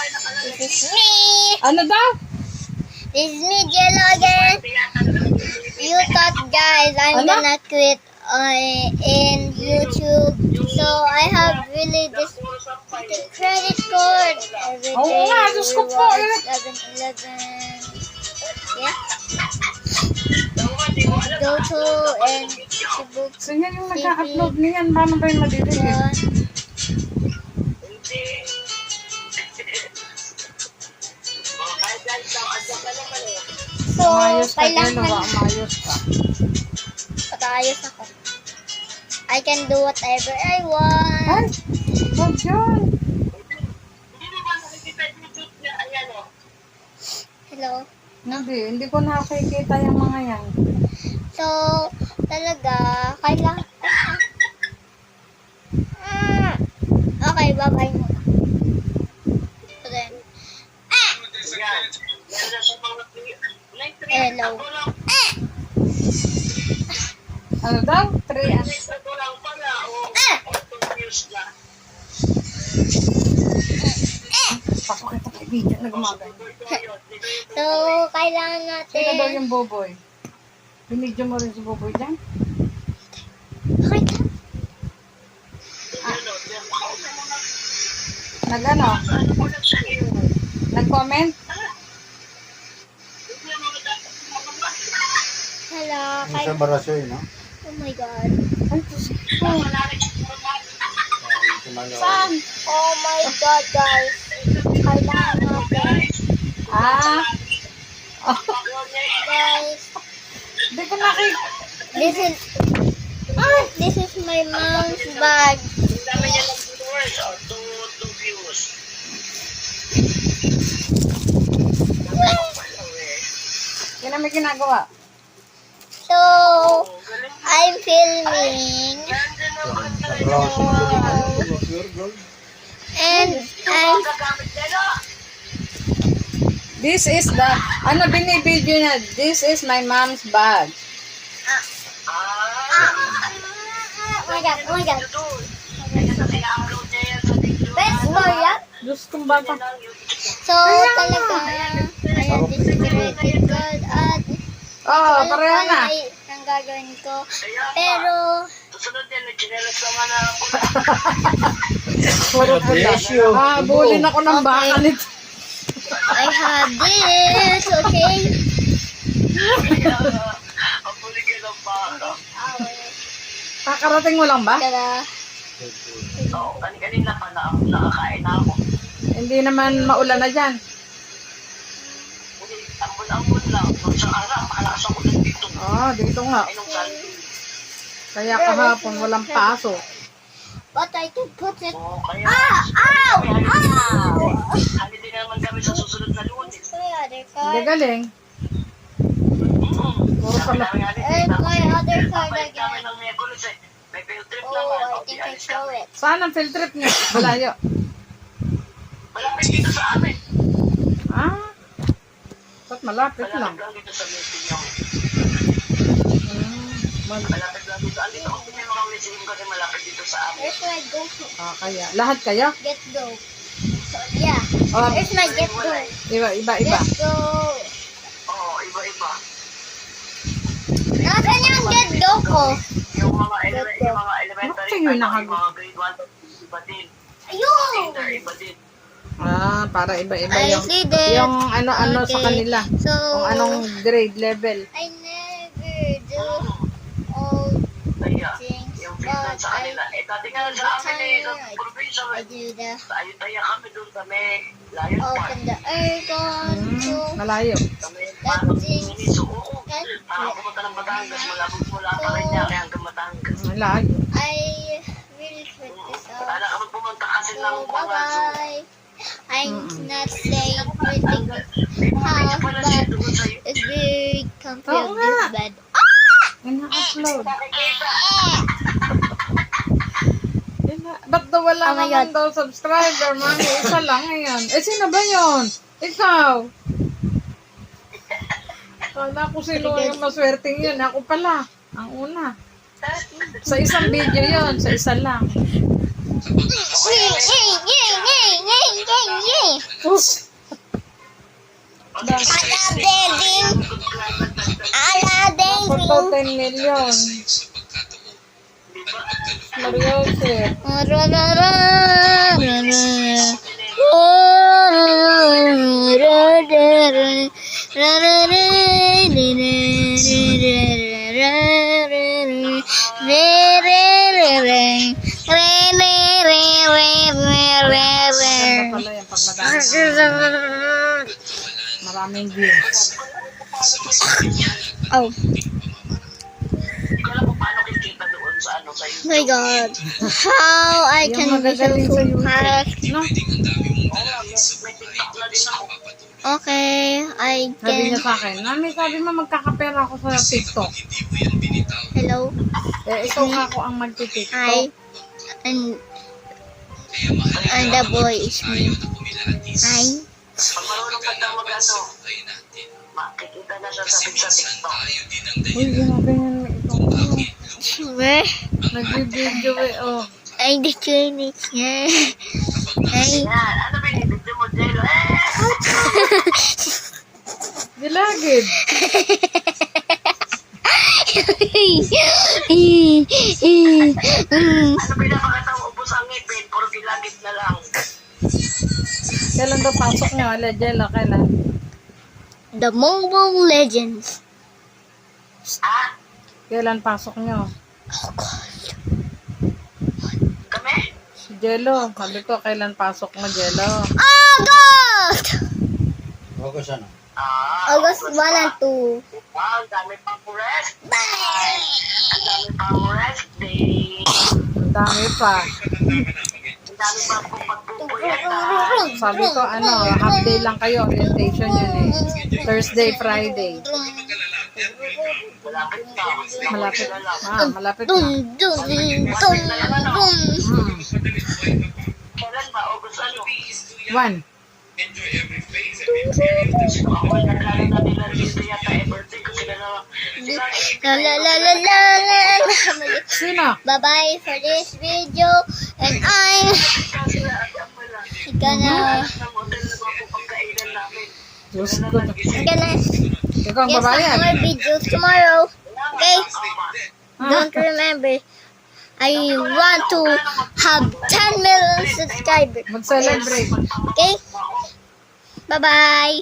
This is me. Ano daw? This is me, Jello again. You thought, guys, I'm gonna quit in YouTube. So I have really this credit card every day. Oo nga, Diyos ko po. 11. Yeah. Go to and Facebook. So yan yung nag-upload niyan. Paano ba yung madidig? So, Umayos ka, kailangan Jello. Umayos ka. patayos ako. I can do whatever I want. Ay, wag yun. Hello. Hindi ko nakikita yung mga yan. So, talaga, kailangan... Okay, bye-bye muna. So then, hello. Ano daw? 3 ano? Papakita kay video na gumagano. So, kailangan natin... Sino daw yung boboy? Binidyo mo rin si boboy dyan? Okay. Nag-ano? Nag-comment? Hello. Sa Barasyo, no? Oh my God. Ay, Diyos ko. Saan? Oh my God, guys. Kailangan natin. Ah? Oh, Guys, hindi ko nakikita. this is my mom's bag. Yan ang may ginagawa. So, I'm filming. And I'm... This is the, ano binibidyo niya? This is my mom's bag. Oh my God, oh my God. Best boy yan? Diyos kong bata. So, talaga, ayan, this is credit card at Oo, pareho na. ang gagawin ko. Pero, Puro pula. Ah, bulin ako ng baka nito. I have this, okay? Kakarating mo lang ba? Tara. Kanina pa nakakain na ako. Hindi naman maulan na dyan. Ambon-ambon lang. Sa araw, makalakas ako lang dito. Dito nga. Ay, nung salvi. Kaya kahapon walang pasok. But I can put it... Kaya... Ow! Ow! Hali din naman kami sa susunod na lunes. My other Hindi card. galing. Puro pala. And my other card Balik kami again. ng Miyerkules eh. May field trip Oh, naman. I think I show it. Saan ang field trip niya? Malayo. Malapit dito sa amin. Ah, ba't malapit lang? Malapit lang dito sa meeting yung... Mal- Malapit lang dito. Andito ako may mga meeting kasi malapit dito sa amin. Where's my go? Kaya. Lahat kayo? Get go. So, yeah. Oh, Where's my get go? iba. Get go. Oo, iba-iba. Nasaan yung get go ko? Yung mga elementary, Bakit yun yung nakago? mga grade 1, iba din. Ayun! Kinder, iba din. Para iba-iba I yung see that. yung ano-ano sa Okay. kanila. So, Kung anong grade level. I never do all Kaya, things, yung but feedback sa kanila. Dati nga sa amin eh, sa probinsya, I do the tayo kami doon sa may Lion Park. open the aircon, so Malayo. Sa may that Manong thing Miniso. Oo, can pumunta ng Batangas, mula pa rin niya, kaya hanggang Batangas. Malayo. I really put this out. Wala kami pumunta kasi ng So, mga bye-bye. I'm not saying everything May half, pala siya but doon sa it's very comfy Oo of nga. this bed. Ina-upload. Ba't daw wala Oh my naman God. daw subscriber, mami? Isa lang ngayon. Sino ba yun? Ikaw. Kala ko sino yung maswerteng yun. Ako pala. Ang una. Sa isang video yun. Sa isa lang. Yay! Yay! Yay! Yay! Yay! Yay! Yay! Sus! Aladdin. Ako to 10 million. Mariose. Ganda pala yan pag madami. Maraming views. Oh Hindi ko alam kung paano kikita doon sa ano sa YouTube. my god. How I Yung can be magagaling sa so YouTube. fast. No? Oo nga, may TikTok na din ako. Okay, I Sabi niya can. sa akin, Mami, sabi mo magkakapera ako sa TikTok. Hello. Eh, ikaw nga ako ang magti-TikTok. Hi. And the boy is me. Hi. Pag marunong ka daw mag-ano, makikita na siya sa TikTok. Uy, grabe yan ikaw. Sure. Nag-video eh, oh. I did it. Yeah. Hi. Yan, ano ba yung video mo, Jello? Gilagid. Ano ba yung napakatang ubos ang ngipin? Puro gilagid na lang. Kailan daw pasok niyo? Wala, Jello, kailan? The Mobile Legends. Ha? Kailan pasok niyo? Kami? Si Jello. Sabi ko, kailan pasok mo, Jello? August! August ano? August 1 and 2. Wow, ang dami pang rest. Ang dami pang rest day. Ang dami pa. Ang dami pang pagpupuyatan. Sabi ko, half day lang kayo. Orientation yun eh. Thursday, Friday. Malapit na. Malapit. na lang. Malapit na. Dun, dun, dun, dun. Kailan ba? August ano? 1. Ako ay naglaro na nila dito yata birthday ko sila na. La la la la la la. Sino? Bye bye for this video, and I'm gonna Ng hotel na mga pagkainan namin. Diyos ko. Ikaw ang get some babayan. more videos tomorrow. Okay? Ha? Don't remember, I want to have 10 million subscribers. Mag-celebrate. Okay? Bye bye.